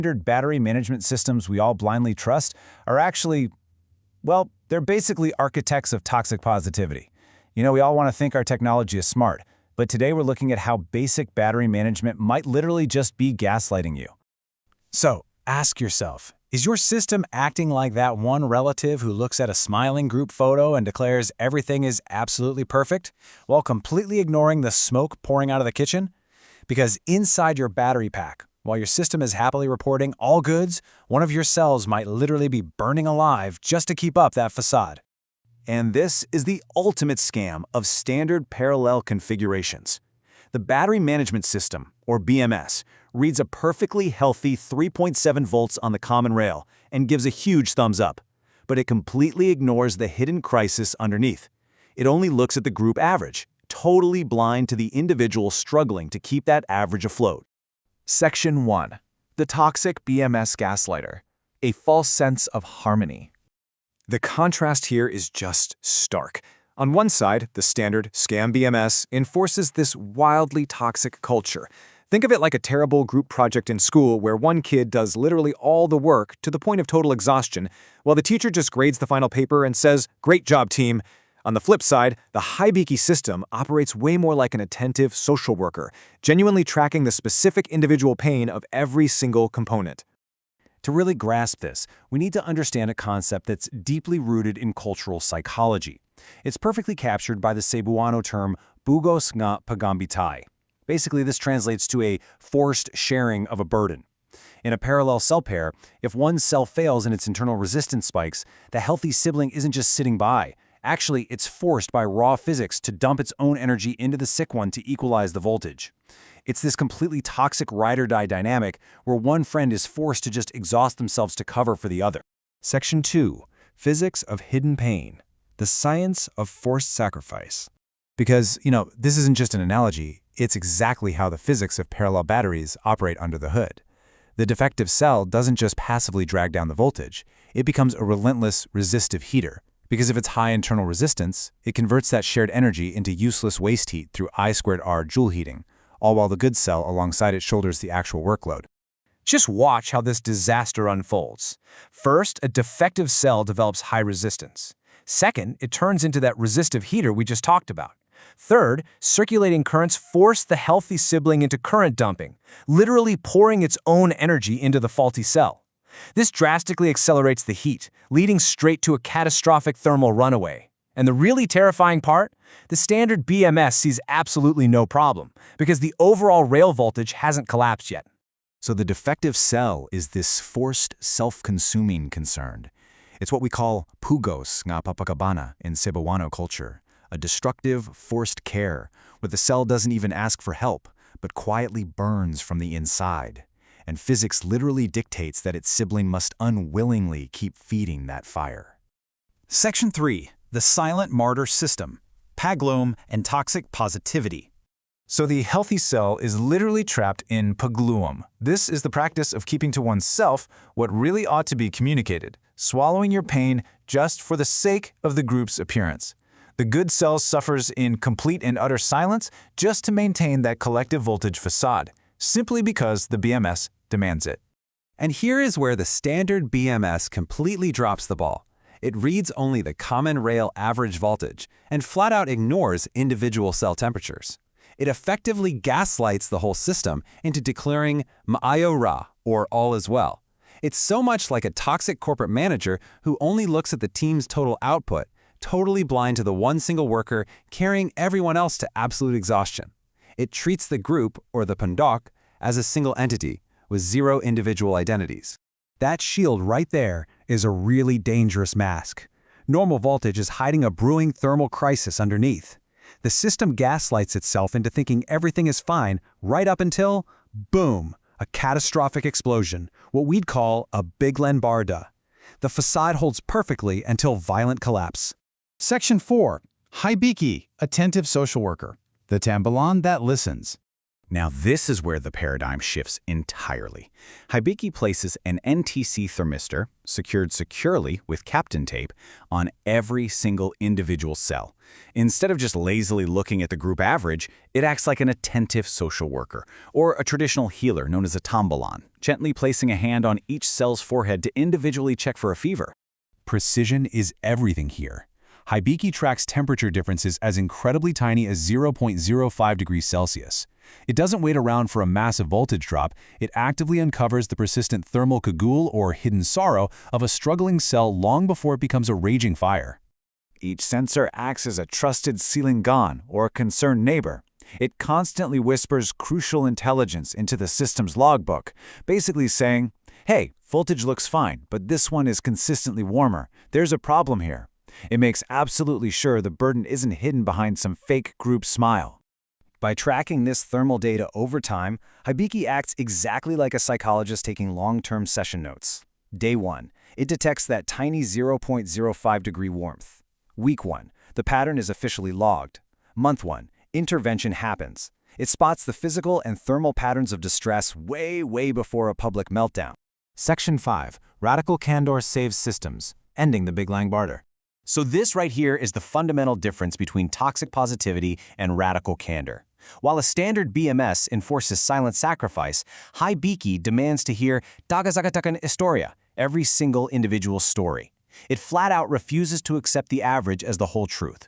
Standard battery management systems we all blindly trust are actually, well, they're basically architects of toxic positivity. You know, we all want to think our technology is smart, but today we're looking at how basic battery management might literally just be gaslighting you. So, ask yourself, is your system acting like that one relative who looks at a smiling group photo and declares everything is absolutely perfect, while completely ignoring the smoke pouring out of the kitchen? Because inside your battery pack, while your system is happily reporting all goods, one of your cells might literally be burning alive just to keep up that facade. And this is the ultimate scam of standard parallel configurations. The battery management system, or BMS, reads a perfectly healthy 3.7 volts on the common rail and gives a huge thumbs up. But it completely ignores the hidden crisis underneath. It only looks at the group average, totally blind to the individual struggling to keep that average afloat. Section 1. The Toxic BMS Gaslighter. A False Sense of Harmony. The contrast here is just stark. On one side, the standard scam BMS enforces this wildly toxic culture. Think of it like a terrible group project in school where one kid does literally all the work to the point of total exhaustion, while the teacher just grades the final paper and says, "Great job, team." On the flip side, the HiBiKi system operates way more like an attentive social worker, genuinely tracking the specific individual pain of every single component. To really grasp this, we need to understand a concept that's deeply rooted in cultural psychology. It's perfectly captured by the Cebuano term bugos nga pagambitai. Basically, this translates to a forced sharing of a burden. In a parallel cell pair, if one cell fails and its internal resistance spikes, the healthy sibling isn't just sitting by. Actually, it's forced by raw physics to dump its own energy into the sick one to equalize the voltage. It's this completely toxic ride-or-die dynamic where one friend is forced to just exhaust themselves to cover for the other. Section 2. Physics of Hidden Pain. The Science of Forced Sacrifice. Because, this isn't just an analogy, it's exactly how the physics of parallel batteries operate under the hood. The defective cell doesn't just passively drag down the voltage, it becomes a relentless, resistive heater. Because of its high internal resistance, it converts that shared energy into useless waste heat through I²R joule heating, all while the good cell alongside it shoulders the actual workload. Just watch how this disaster unfolds. First, a defective cell develops high resistance. Second, it turns into that resistive heater we just talked about. Third, circulating currents force the healthy sibling into current dumping, literally pouring its own energy into the faulty cell. This drastically accelerates the heat, leading straight to a catastrophic thermal runaway. And the really terrifying part? The standard BMS sees absolutely no problem, because the overall rail voltage hasn't collapsed yet. So the defective cell is this forced, self-consuming concern. It's what we call pugos nga papakabana in Cebuano culture, a destructive, forced care, where the cell doesn't even ask for help, but quietly burns from the inside. And physics literally dictates that its sibling must unwillingly keep feeding that fire. Section 3. The Silent Martyr System. Paglum and Toxic Positivity. So the healthy cell is literally trapped in pagluum. This is the practice of keeping to oneself what really ought to be communicated, swallowing your pain just for the sake of the group's appearance. The good cell suffers in complete and utter silence just to maintain that collective voltage facade, simply because the BMS demands it. And here is where the standard BMS completely drops the ball. It reads only the common rail average voltage and flat out ignores individual cell temperatures. It effectively gaslights the whole system into declaring "Maayo ra," or all is well. It's so much like a toxic corporate manager who only looks at the team's total output, totally blind to the one single worker carrying everyone else to absolute exhaustion. It treats the group, or the pundok, as a single entity with zero individual identities. That shield right there is a really dangerous mask. Normal voltage is hiding a brewing thermal crisis underneath. The system gaslights itself into thinking everything is fine right up until, boom, a catastrophic explosion, what we'd call a big lembarda. The facade holds perfectly until violent collapse. Section 4. HiBiKi, Attentive Social Worker. The tambalan that listens. Now this is where the paradigm shifts entirely. HiBiKi places an NTC thermistor, secured securely with Kapton tape, on every single individual cell. Instead of just lazily looking at the group average, it acts like an attentive social worker, or a traditional healer known as a tambalan, gently placing a hand on each cell's forehead to individually check for a fever. Precision is everything here. HiBiKi tracks temperature differences as incredibly tiny as 0.05 degrees Celsius. It doesn't wait around for a massive voltage drop, it actively uncovers the persistent thermal Kaguol or hidden sorrow of a struggling cell long before it becomes a raging fire. Each sensor acts as a trusted ceiling gon or concerned neighbor. It constantly whispers crucial intelligence into the system's logbook, basically saying, hey, voltage looks fine, but this one is consistently warmer. There's a problem here. It makes absolutely sure the burden isn't hidden behind some fake group smile. By tracking this thermal data over time, HiBiKi acts exactly like a psychologist taking long-term session notes. Day 1, it detects that tiny 0.05 degree warmth. Week 1, the pattern is officially logged. Month 1, intervention happens. It spots the physical and thermal patterns of distress way before a public meltdown. Section 5. Radical candor saves systems, ending the Big Lang barter. So this right here is the fundamental difference between toxic positivity and radical candor. While a standard BMS enforces silent sacrifice, HiBiKi demands to hear "Dagazagatakan historia," every single individual story. It flat out refuses to accept the average as the whole truth.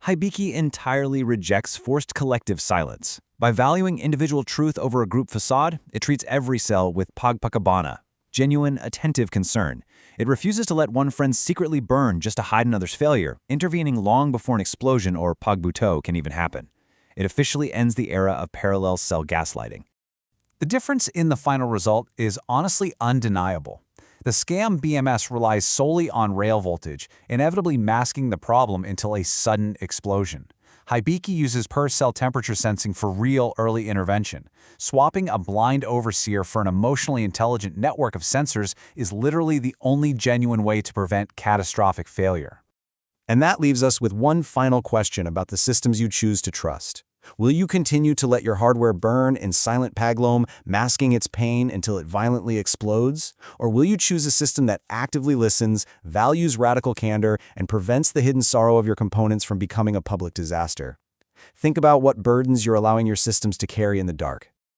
HiBiKi entirely rejects forced collective silence. By valuing individual truth over a group facade, it treats every cell with pagpakabana, genuine, attentive concern. It refuses to let one friend secretly burn just to hide another's failure, intervening long before an explosion or pagbuto can even happen. It officially ends the era of parallel cell gaslighting. The difference in the final result is honestly undeniable. The scam BMS relies solely on rail voltage, inevitably masking the problem until a sudden explosion. HiBiKi uses per-cell temperature sensing for real early intervention. Swapping a blind overseer for an emotionally intelligent network of sensors is literally the only genuine way to prevent catastrophic failure. And that leaves us with one final question about the systems you choose to trust. Will you continue to let your hardware burn in silent paglom, masking its pain until it violently explodes? Or will you choose a system that actively listens, values radical candor, and prevents the hidden sorrow of your components from becoming a public disaster? Think about what burdens you're allowing your systems to carry in the dark.